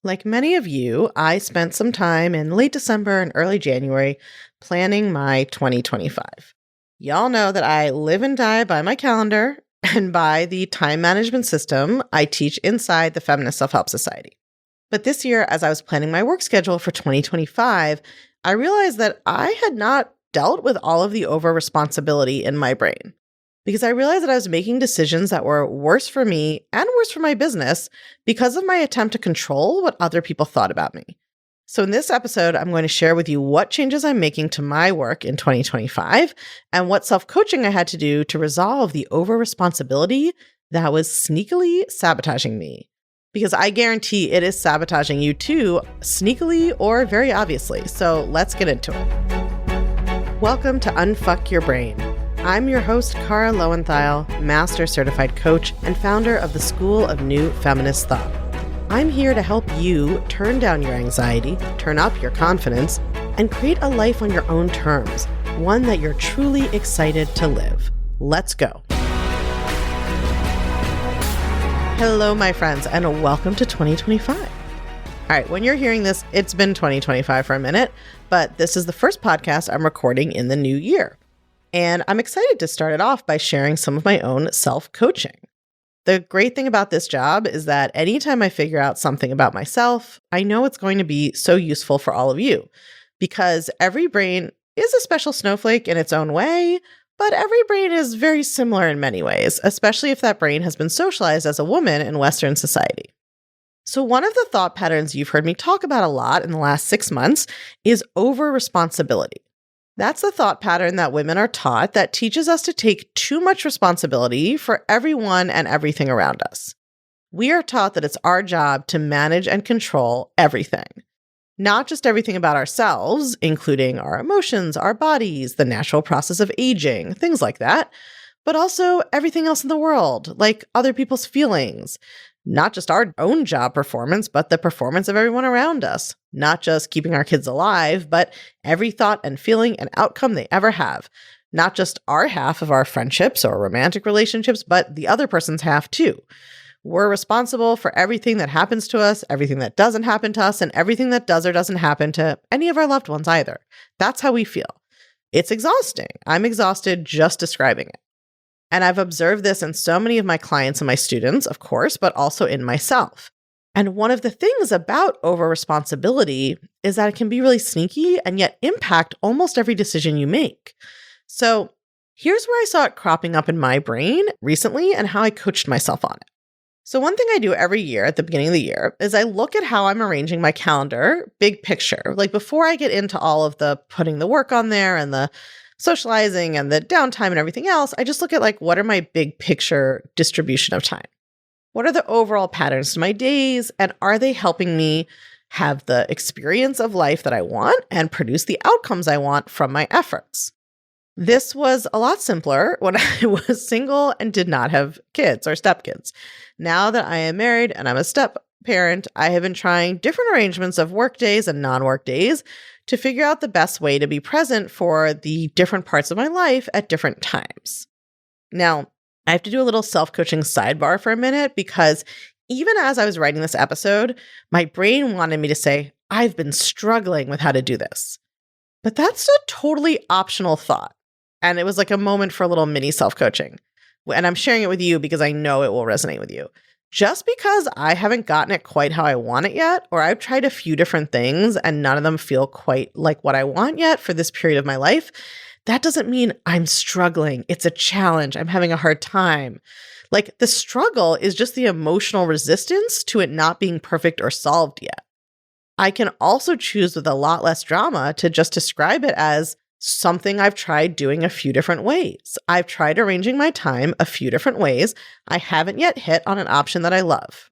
Like many of you, I spent some time in late December and early January planning my 2025. Y'all know that I live and die by my calendar and by the time management system I teach inside the Feminist Self-Help Society. But this year, as I was planning my work schedule for 2025, I realized that I had not dealt with all of the over-responsibility in my brain. Because I realized that I was making decisions that were worse for me and worse for my business because of my attempt to control what other people thought about me. So in this episode, I'm going to share with you what changes I'm making to my work in 2025 and what self-coaching I had to do to resolve the over-responsibility that was sneakily sabotaging me. Because I guarantee it is sabotaging you too, sneakily or very obviously. So let's get into it. Welcome to Unfuck Your Brain. I'm your host, Cara Lowenthal, Master Certified Coach and founder of the School of New Feminist Thought. I'm here to help you turn down your anxiety, turn up your confidence, and create a life on your own terms, one that you're truly excited to live. Let's go. Hello, my friends, and welcome to 2025. All right, when you're hearing this, it's been 2025 for a minute, but this is the first podcast I'm recording in the new year. And I'm excited to start it off by sharing some of my own self-coaching. The great thing about this job is that anytime I figure out something about myself, I know it's going to be so useful for all of you because every brain is a special snowflake in its own way, but every brain is very similar in many ways, especially if that brain has been socialized as a woman in Western society. So one of the thought patterns you've heard me talk about a lot in the last 6 months is over-responsibility. That's the thought pattern that women are taught that teaches us to take too much responsibility for everyone and everything around us. We are taught that it's our job to manage and control everything. Not just everything about ourselves, including our emotions, our bodies, the natural process of aging, things like that, but also everything else in the world, like other people's feelings. Not just our own job performance, but the performance of everyone around us. Not just keeping our kids alive, but every thought and feeling and outcome they ever have. Not just our half of our friendships or romantic relationships, but the other person's half too. We're responsible for everything that happens to us, everything that doesn't happen to us, and everything that does or doesn't happen to any of our loved ones either. That's how we feel. It's exhausting. I'm exhausted just describing it. And I've observed this in so many of my clients and my students, of course, but also in myself. And one of the things about over-responsibility is that it can be really sneaky and yet impact almost every decision you make. So here's where I saw it cropping up in my brain recently and how I coached myself on it. So one thing I do every year at the beginning of the year is I look at how I'm arranging my calendar, big picture. Like before I get into all of the putting the work on there and the socializing and the downtime and everything else, I just look at like, what are my big picture distribution of time? What are the overall patterns to my days? And are they helping me have the experience of life that I want and produce the outcomes I want from my efforts? This was a lot simpler when I was single and did not have kids or stepkids. Now that I am married and I'm a step parent, I have been trying different arrangements of work days and non-work days to figure out the best way to be present for the different parts of my life at different times. Now, I have to do a little self-coaching sidebar for a minute because even as I was writing this episode, my brain wanted me to say, I've been struggling with how to do this. But that's a totally optional thought. And it was like a moment for a little mini self-coaching. And I'm sharing it with you because I know it will resonate with you. Just because I haven't gotten it quite how I want it yet, or I've tried a few different things and none of them feel quite like what I want yet for this period of my life, that doesn't mean I'm struggling. It's a challenge. I'm having a hard time. Like the struggle is just the emotional resistance to it not being perfect or solved yet. I can also choose with a lot less drama to just describe it as something I've tried doing a few different ways. I've tried arranging my time a few different ways. I haven't yet hit on an option that I love.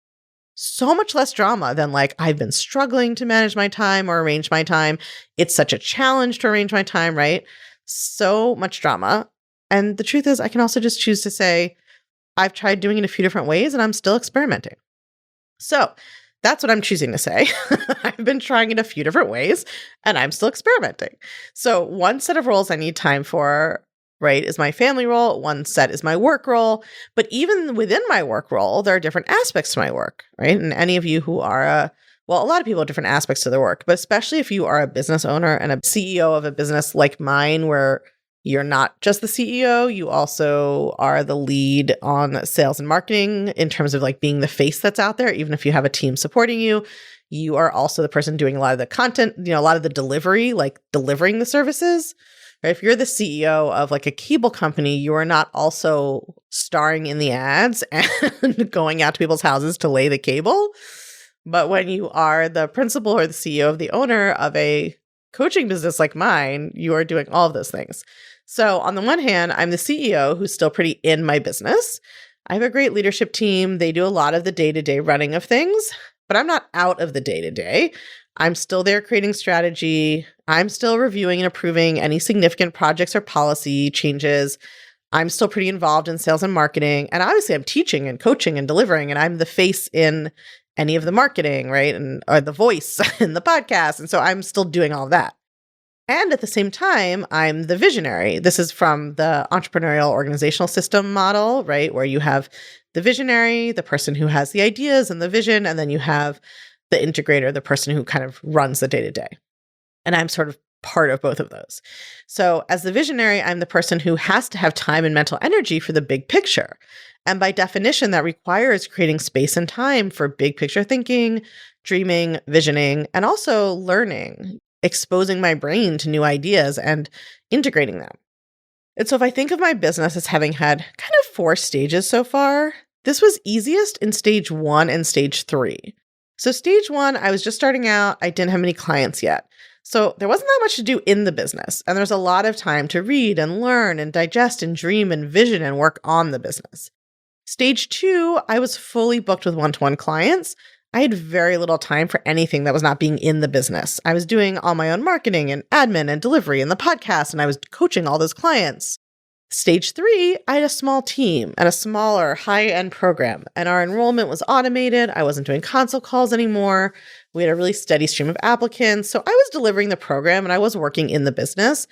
So much less drama than like, I've been struggling to manage my time or arrange my time. It's such a challenge to arrange my time, right? So much drama. And the truth is, I can also just choose to say, I've tried doing it a few different ways and I'm still experimenting. So that's what I'm choosing to say. I've been trying it a few different ways and I'm still experimenting. So one set of roles I need time for, right, is my family role. One set is my work role. But even within my work role, there are different aspects to my work, right? And any of you who are a Well, a lot of people have different aspects to their work, but especially if you are a business owner and a CEO of a business like mine, where you're not just the CEO, you also are the lead on sales and marketing in terms of like being the face that's out there. Even if you have a team supporting you, you are also the person doing a lot of the content, a lot of the delivery, like delivering the services. Right? If you're the CEO of like a cable company, you are not also starring in the ads and going out to people's houses to lay the cable. But when you are the principal or the CEO of the owner of a coaching business like mine, you are doing all of those things. So on the one hand, I'm the CEO who's still pretty in my business. I have a great leadership team. They do a lot of the day-to-day running of things, but I'm not out of the day-to-day. I'm still there creating strategy. I'm still reviewing and approving any significant projects or policy changes. I'm still pretty involved in sales and marketing. And obviously I'm teaching and coaching and delivering, and I'm the face in any of the marketing, right? Or the voice in the podcast. And so I'm still doing all of that. And at the same time, I'm the visionary. This is from the entrepreneurial organizational system model, right? Where you have the visionary, the person who has the ideas and the vision, and then you have the integrator, the person who kind of runs the day-to-day. And I'm sort of part of both of those. So as the visionary, I'm the person who has to have time and mental energy for the big picture. And by definition, that requires creating space and time for big picture thinking, dreaming, visioning, and also learning, exposing my brain to new ideas and integrating them. And so if I think of my business as having had kind of 4 stages so far, this was easiest in stage 1 and stage 3. So stage 1, I was just starting out. I didn't have many clients yet. So there wasn't that much to do in the business. And there's a lot of time to read and learn and digest and dream and vision and work on the business. Stage 2, I was fully booked with one-to-one clients. I had very little time for anything that was not being in the business. I was doing all my own marketing and admin and delivery and the podcast, and I was coaching all those clients. Stage 3, I had a small team and a smaller high-end program, and our enrollment was automated. I wasn't doing consult calls anymore. We had a really steady stream of applicants. So I was delivering the program and I was working in the business,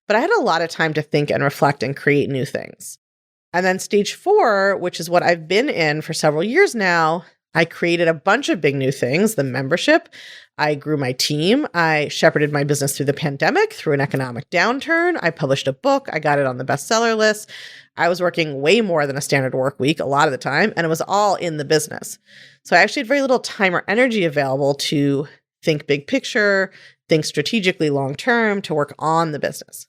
but I had a lot of time to think and reflect and create new things. And then stage 4, which is what I've been in for several years now, I created a bunch of big new things, the membership. I grew my team. I shepherded my business through the pandemic, through an economic downturn. I published a book. I got it on the bestseller list. I was working way more than a standard work week a lot of the time, and it was all in the business. So I actually had very little time or energy available to think big picture, think strategically long term, to work on the business.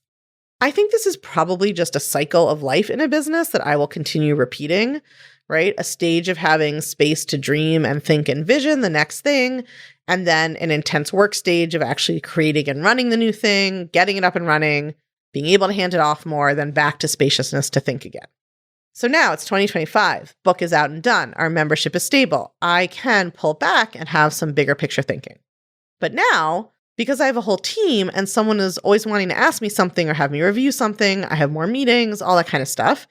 I think this is probably just a cycle of life in a business that I will continue repeating, right? A stage of having space to dream and think and vision the next thing, and then an intense work stage of actually creating and running the new thing, getting it up and running, being able to hand it off more, then back to spaciousness to think again. So now it's 2025. Book is out and done. Our membership is stable. I can pull back and have some bigger picture thinking. But now, because I have a whole team and someone is always wanting to ask me something or have me review something, I have more meetings, all that kind of stuff.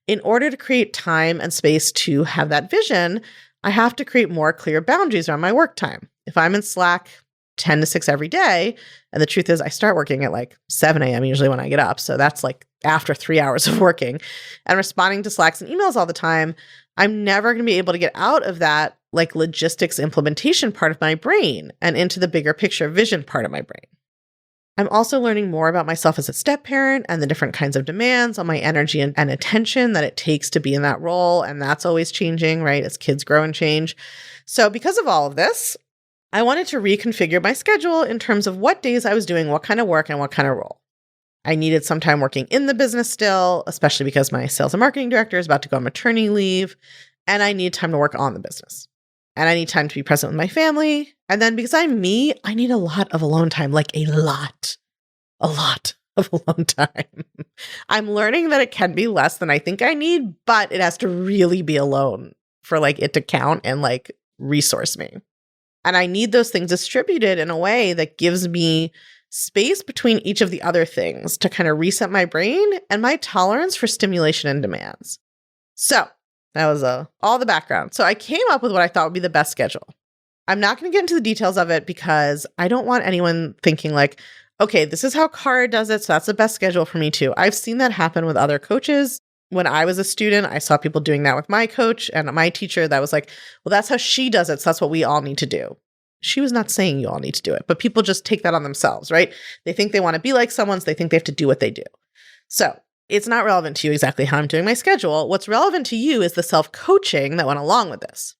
In order to create time and space to have that vision, I have to create more clear boundaries around my work time. If I'm in Slack 10 to 6 every day, and the truth is I start working at like 7 a.m. usually when I get up. So that's like after 3 hours of working and responding to Slacks and emails all the time, I'm never going to be able to get out of that like logistics implementation part of my brain and into the bigger picture vision part of my brain. I'm also learning more about myself as a step parent and the different kinds of demands on my energy and attention that it takes to be in that role. And that's always changing, right? As kids grow and change. So because of all of this, I wanted to reconfigure my schedule in terms of what days I was doing what kind of work and what kind of role. I needed some time working in the business still, especially because my sales and marketing director is about to go on maternity leave, and I need time to work on the business. And I need time to be present with my family. And then because I'm me, I need a lot of alone time, like a lot of alone time. I'm learning that it can be less than I think I need, but it has to really be alone for like it to count and like resource me. And I need those things distributed in a way that gives me space between each of the other things to kind of reset my brain and my tolerance for stimulation and demands. So that was all the background. So I came up with what I thought would be the best schedule. I'm not going to get into the details of it because I don't want anyone thinking like, okay, this is how Cara does it, so that's the best schedule for me too. I've seen that happen with other coaches. When I was a student, I saw people doing that with my coach and my teacher that was like, well, that's how she does it, so that's what we all need to do. She was not saying you all need to do it, but people just take that on themselves, right? They think they want to be like someone, so they think they have to do what they do. So it's not relevant to you exactly how I'm doing my schedule. What's relevant to you is the self-coaching that went along with this.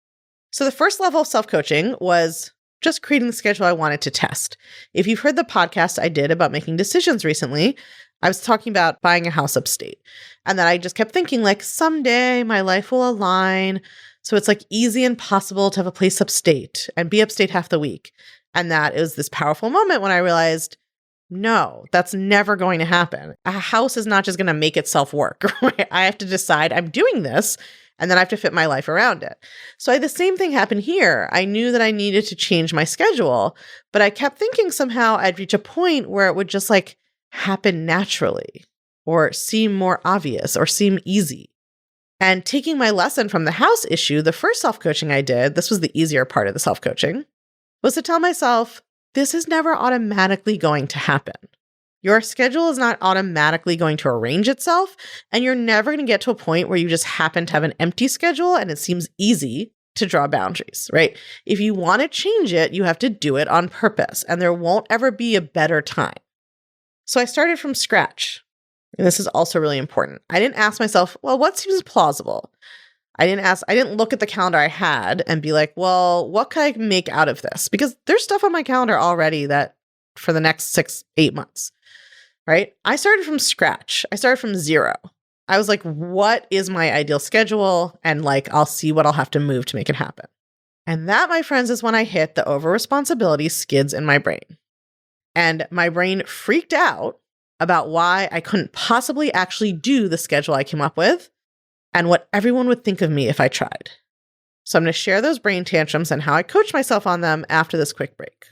So the first level of self-coaching was just creating the schedule I wanted to test. If you've heard the podcast I did about making decisions recently, I was talking about buying a house upstate. And then I just kept thinking like, someday my life will align. So it's like easy and possible to have a place upstate and be upstate half the week. And that is this powerful moment when I realized, no, that's never going to happen. A house is not just going to make itself work, right? I have to decide I'm doing this, and then I have to fit my life around it. So the same thing happened here. I knew that I needed to change my schedule, but I kept thinking somehow I'd reach a point where it would just like happen naturally or seem more obvious or seem easy. And taking my lesson from the house issue, the first self-coaching I did, this was the easier part of the self-coaching, was to tell myself, this is never automatically going to happen. Your schedule is not automatically going to arrange itself, and you're never going to get to a point where you just happen to have an empty schedule and it seems easy to draw boundaries, right? If you want to change it, you have to do it on purpose, and there won't ever be a better time. So I started from scratch. And this is also really important. I didn't ask myself, well, what seems plausible? I didn't look at the calendar I had and be like, well, what can I make out of this? Because there's stuff on my calendar already that for the next 6-8 months, right? I started from scratch. I started from zero. I was like, what is my ideal schedule? And like, I'll see what I'll have to move to make it happen. And that, my friends, is when I hit the over-responsibility skids in my brain. And my brain freaked out about why I couldn't possibly actually do the schedule I came up with and what everyone would think of me if I tried. So I'm going to share those brain tantrums and how I coach myself on them after this quick break.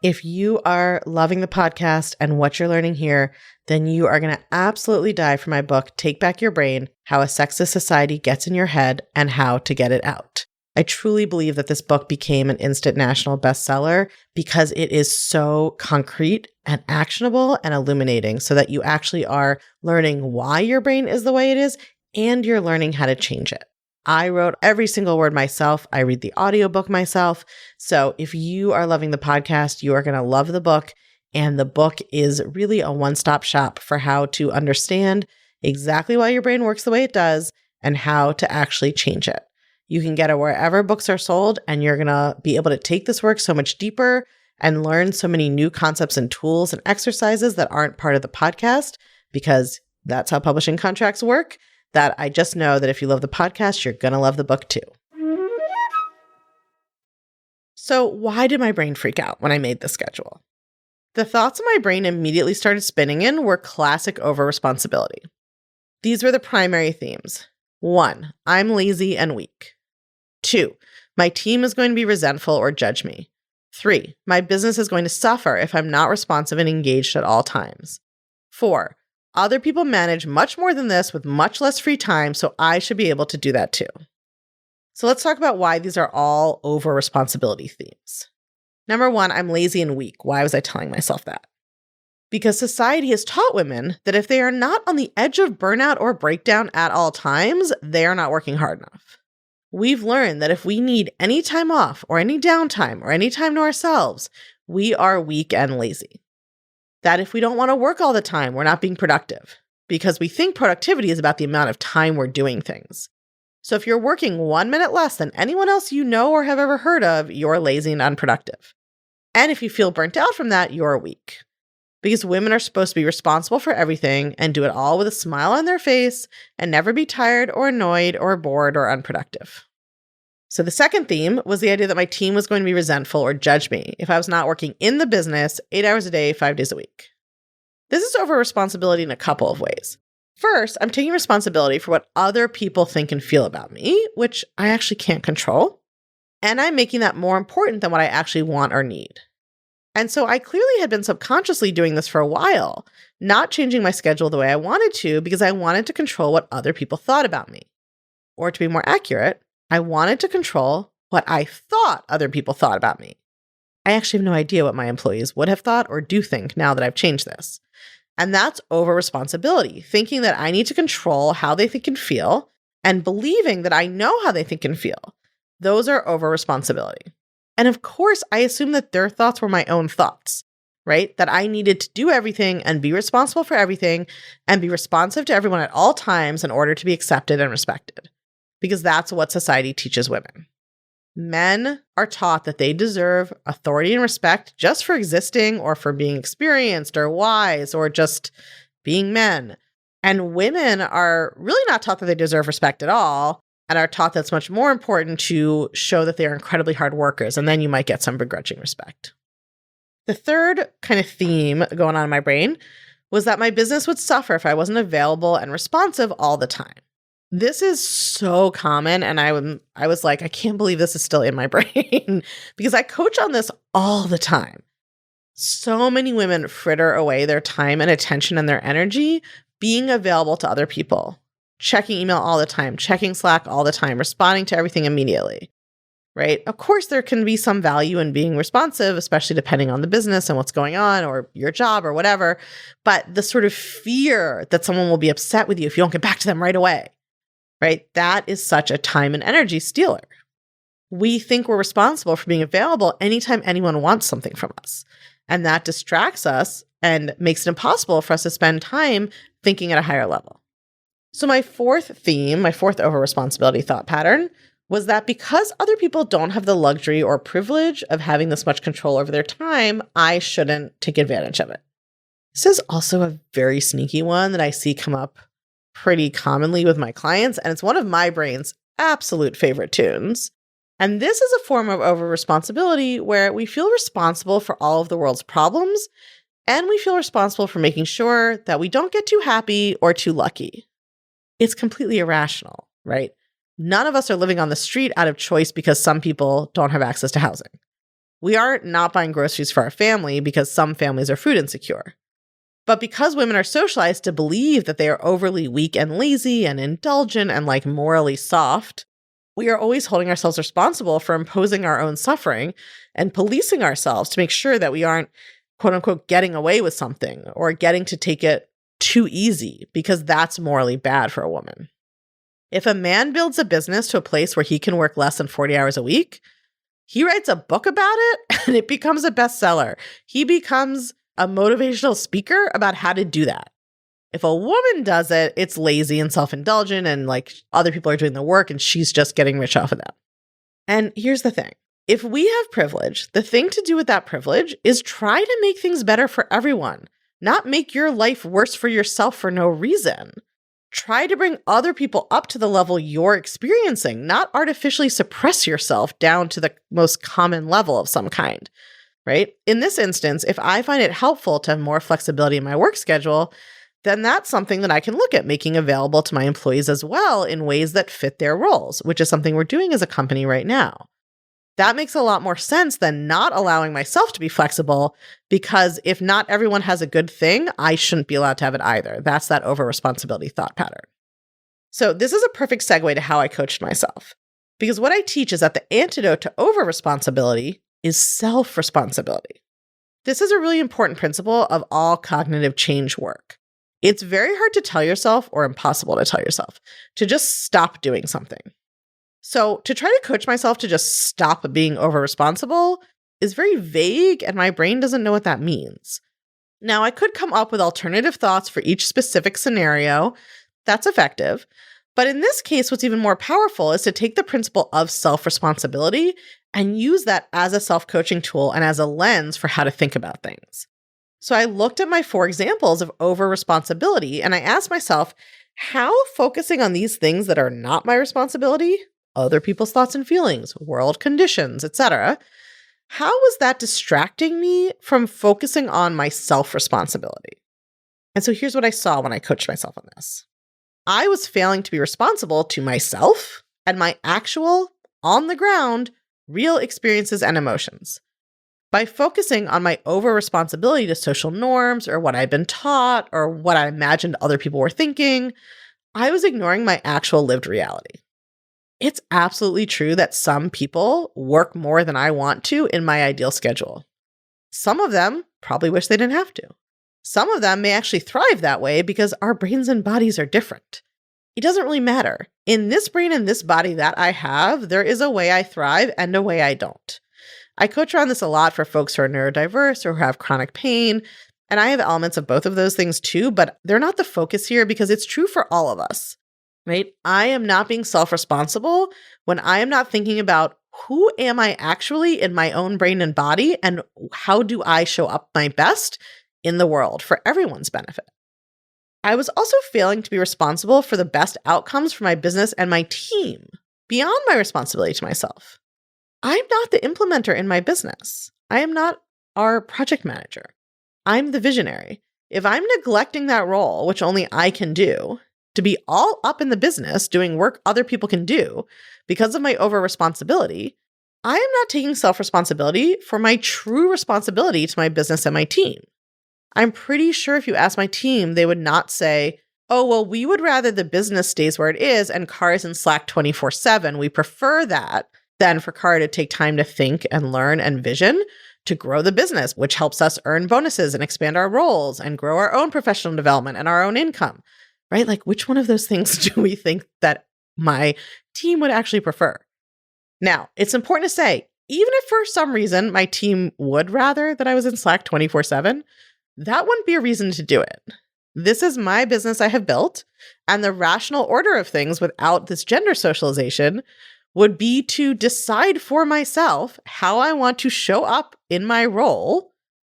If you are loving the podcast and what you're learning here, then you are going to absolutely die for my book, Take Back Your Brain: How a Sexist Society Gets in Your Head and How to Get It Out. I truly believe that this book became an instant national bestseller because it is so concrete and actionable and illuminating, so that you actually are learning why your brain is the way it is and you're learning how to change it. I wrote every single word myself. I read the audiobook myself. So if you are loving the podcast, you are going to love the book. And the book is really a one-stop shop for how to understand exactly why your brain works the way it does and how to actually change it. You can get it wherever books are sold, and you're going to be able to take this work so much deeper and learn so many new concepts and tools and exercises that aren't part of the podcast, because that's how publishing contracts work, that I just know that if you love the podcast, you're going to love the book too. So why did my brain freak out when I made the schedule? The thoughts in my brain immediately started spinning in were classic over-responsibility. These were the primary themes. 1, I'm lazy and weak. 2, my team is going to be resentful or judge me. 3, my business is going to suffer if I'm not responsive and engaged at all times. 4, other people manage much more than this with much less free time, so I should be able to do that too. So let's talk about why these are all over-responsibility themes. Number 1, I'm lazy and weak. Why was I telling myself that? Because society has taught women that if they are not on the edge of burnout or breakdown at all times, they are not working hard enough. We've learned that if we need any time off or any downtime or any time to ourselves, we are weak and lazy. That if we don't want to work all the time, we're not being productive, because we think productivity is about the amount of time we're doing things. So if you're working 1 minute less than anyone else you know or have ever heard of, you're lazy and unproductive. And if you feel burnt out from that, you're weak. Because women are supposed to be responsible for everything and do it all with a smile on their face and never be tired or annoyed or bored or unproductive. So the second theme was the idea that my team was going to be resentful or judge me if I was not working in the business 8 hours a day, 5 days a week. This is over responsibility in a couple of ways. First, I'm taking responsibility for what other people think and feel about me, which I actually can't control. And I'm making that more important than what I actually want or need. And so I clearly had been subconsciously doing this for a while, not changing my schedule the way I wanted to because I wanted to control what other people thought about me. Or to be more accurate, I wanted to control what I thought other people thought about me. I actually have no idea what my employees would have thought or do think now that I've changed this. And that's over-responsibility, thinking that I need to control how they think and feel and believing that I know how they think and feel. Those are over responsibility. And of course, I assume that their thoughts were my own thoughts, right? That I needed to do everything and be responsible for everything and be responsive to everyone at all times in order to be accepted and respected, because that's what society teaches women. Men are taught that they deserve authority and respect just for existing or for being experienced or wise or just being men. And women are really not taught that they deserve respect at all and are taught that it's much more important to show that they are incredibly hard workers, and then you might get some begrudging respect. The third kind of theme going on in my brain was that my business would suffer if I wasn't available and responsive all the time. This is so common, and I was like, I can't believe this is still in my brain because I coach on this all the time. So many women fritter away their time and attention and their energy being available to other people, checking email all the time, checking Slack all the time, responding to everything immediately, right? Of course, there can be some value in being responsive, especially depending on the business and what's going on or your job or whatever. But the sort of fear that someone will be upset with you if you don't get back to them right away, right? That is such a time and energy stealer. We think we're responsible for being available anytime anyone wants something from us. And that distracts us and makes it impossible for us to spend time thinking at a higher level. So my fourth theme, my fourth over-responsibility thought pattern was that because other people don't have the luxury or privilege of having this much control over their time, I shouldn't take advantage of it. This is also a very sneaky one that I see come up pretty commonly with my clients, and it's one of my brain's absolute favorite tunes. And this is a form of over-responsibility where we feel responsible for all of the world's problems, and we feel responsible for making sure that we don't get too happy or too lucky. It's completely irrational, right? None of us are living on the street out of choice because some people don't have access to housing. We aren't not buying groceries for our family because some families are food insecure. But because women are socialized to believe that they are overly weak and lazy and indulgent and like morally soft, we are always holding ourselves responsible for imposing our own suffering and policing ourselves to make sure that we aren't, quote unquote, getting away with something or getting to take it too easy, because that's morally bad for a woman. If a man builds a business to a place where he can work less than 40 hours a week, he writes a book about it and it becomes a bestseller. He becomes a motivational speaker about how to do that. If a woman does it, it's lazy and self-indulgent and like other people are doing the work and she's just getting rich off of that. And here's the thing. If we have privilege, the thing to do with that privilege is try to make things better for everyone, not make your life worse for yourself for no reason. Try to bring other people up to the level you're experiencing, not artificially suppress yourself down to the most common level of some kind, right? In this instance, if I find it helpful to have more flexibility in my work schedule, then that's something that I can look at making available to my employees as well in ways that fit their roles, which is something we're doing as a company right now. That makes a lot more sense than not allowing myself to be flexible, because if not everyone has a good thing, I shouldn't be allowed to have it either. That's that over-responsibility thought pattern. So this is a perfect segue to how I coached myself, because what I teach is that the antidote to over-responsibility is self-responsibility. This is a really important principle of all cognitive change work. It's very hard to tell yourself, or impossible to tell yourself, to just stop doing something. So to try to coach myself to just stop being over-responsible is very vague, and my brain doesn't know what that means. Now, I could come up with alternative thoughts for each specific scenario. That's effective. But in this case, what's even more powerful is to take the principle of self-responsibility and use that as a self-coaching tool and as a lens for how to think about things. So I looked at my 4 examples of over-responsibility, and I asked myself, how focusing on these things that are not my responsibility, other people's thoughts and feelings, world conditions, etc., how was that distracting me from focusing on my self-responsibility? And so here's what I saw when I coached myself on this. I was failing to be responsible to myself and my actual, on-the-ground, real experiences and emotions. By focusing on my over-responsibility to social norms or what I'd been taught or what I imagined other people were thinking, I was ignoring my actual lived reality. It's absolutely true that some people work more than I want to in my ideal schedule. Some of them probably wish they didn't have to. Some of them may actually thrive that way because our brains and bodies are different. It doesn't really matter. In this brain and this body that I have, there is a way I thrive and a way I don't. I coach around this a lot for folks who are neurodiverse or who have chronic pain. And I have elements of both of those things too, but they're not the focus here because it's true for all of us, right? I am not being self-responsible when I am not thinking about who am I actually in my own brain and body and how do I show up my best in the world for everyone's benefit. I was also failing to be responsible for the best outcomes for my business and my team beyond my responsibility to myself. I'm not the implementer in my business. I am not our project manager. I'm the visionary. If I'm neglecting that role, which only I can do, to be all up in the business doing work other people can do because of my over-responsibility, I am not taking self-responsibility for my true responsibility to my business and my team. I'm pretty sure if you ask my team, they would not say, oh, well, we would rather the business stays where it is and Car is in Slack 24/7. We prefer that than for Car to take time to think and learn and vision to grow the business, which helps us earn bonuses and expand our roles and grow our own professional development and our own income, right? Like, which one of those things do we think that my team would actually prefer? Now, it's important to say, even if for some reason my team would rather that I was in Slack 24/7, that wouldn't be a reason to do it. This is my business I have built, and the rational order of things without this gender socialization would be to decide for myself how I want to show up in my role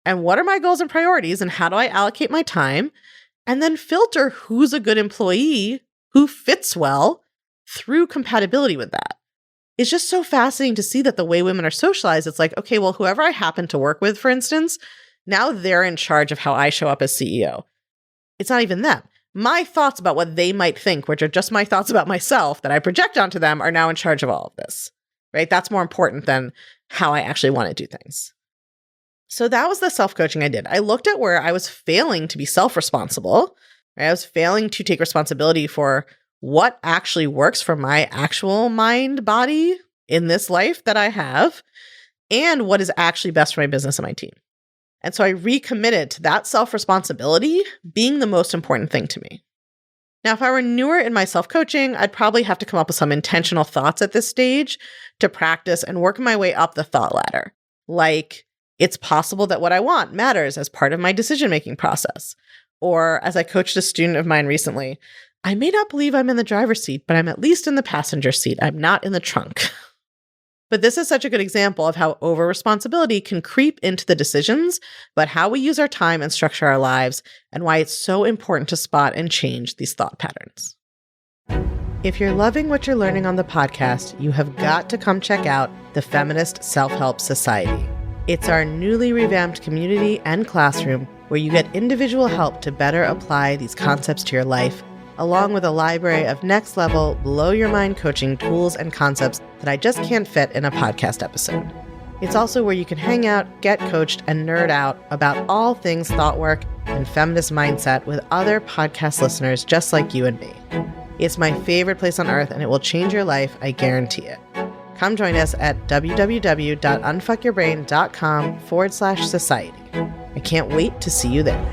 and what are my goals and priorities and how do I allocate my time, and then filter who's a good employee who fits well through compatibility with that. It's just so fascinating to see that the way women are socialized, it's like, okay, well, whoever I happen to work with, for instance, now they're in charge of how I show up as CEO. It's not even them. My thoughts about what they might think, which are just my thoughts about myself that I project onto them, are now in charge of all of this, right? That's more important than how I actually want to do things. So that was the self-coaching I did. I looked at where I was failing to be self-responsible, right? I was failing to take responsibility for what actually works for my actual mind, body in this life that I have, and what is actually best for my business and my team. And so I recommitted to that self-responsibility being the most important thing to me. Now, if I were newer in my self-coaching, I'd probably have to come up with some intentional thoughts at this stage to practice and work my way up the thought ladder. Like, it's possible that what I want matters as part of my decision-making process. Or as I coached a student of mine recently, I may not believe I'm in the driver's seat, but I'm at least in the passenger seat. I'm not in the trunk. But this is such a good example of how over-responsibility can creep into the decisions about how we use our time and structure our lives, and why it's so important to spot and change these thought patterns. If you're loving what you're learning on the podcast, you have got to come check out the Feminist Self-Help Society. It's our newly revamped community and classroom where you get individual help to better apply these concepts to your life, along with a library of next-level, blow-your-mind coaching tools and concepts that I just can't fit in a podcast episode. It's also where you can hang out, get coached, and nerd out about all things thought work and feminist mindset with other podcast listeners just like you and me. It's my favorite place on earth, and it will change your life, I guarantee it. Come join us at www.unfuckyourbrain.com/society. I can't wait to see you there.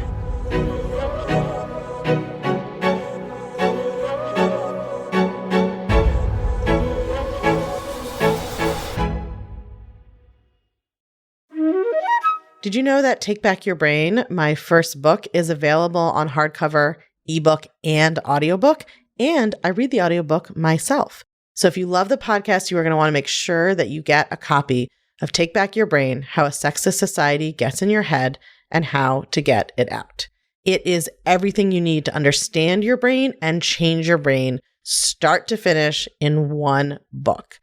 Did you know that Take Back Your Brain, my first book, is available on hardcover, ebook, and audiobook? And I read the audiobook myself. So if you love the podcast, you are going to want to make sure that you get a copy of Take Back Your Brain, How a Sexist Society Gets in Your Head and How to Get It Out. It is everything you need to understand your brain and change your brain, start to finish, in one book.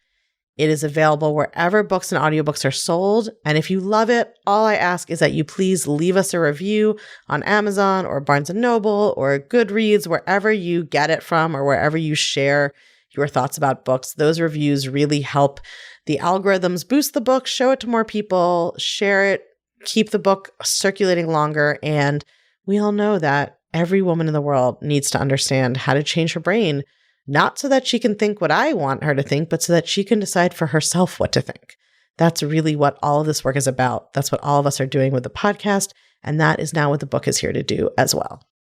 It is available wherever books and audiobooks are sold. And if you love it, all I ask is that you please leave us a review on Amazon or Barnes & Noble or Goodreads, wherever you get it from or wherever you share your thoughts about books. Those reviews really help the algorithms boost the book, show it to more people, share it, keep the book circulating longer. And we all know that every woman in the world needs to understand how to change her brain, not so that she can think what I want her to think, but so that she can decide for herself what to think. That's really what all of this work is about. That's what all of us are doing with the podcast. And that is now what the book is here to do as well.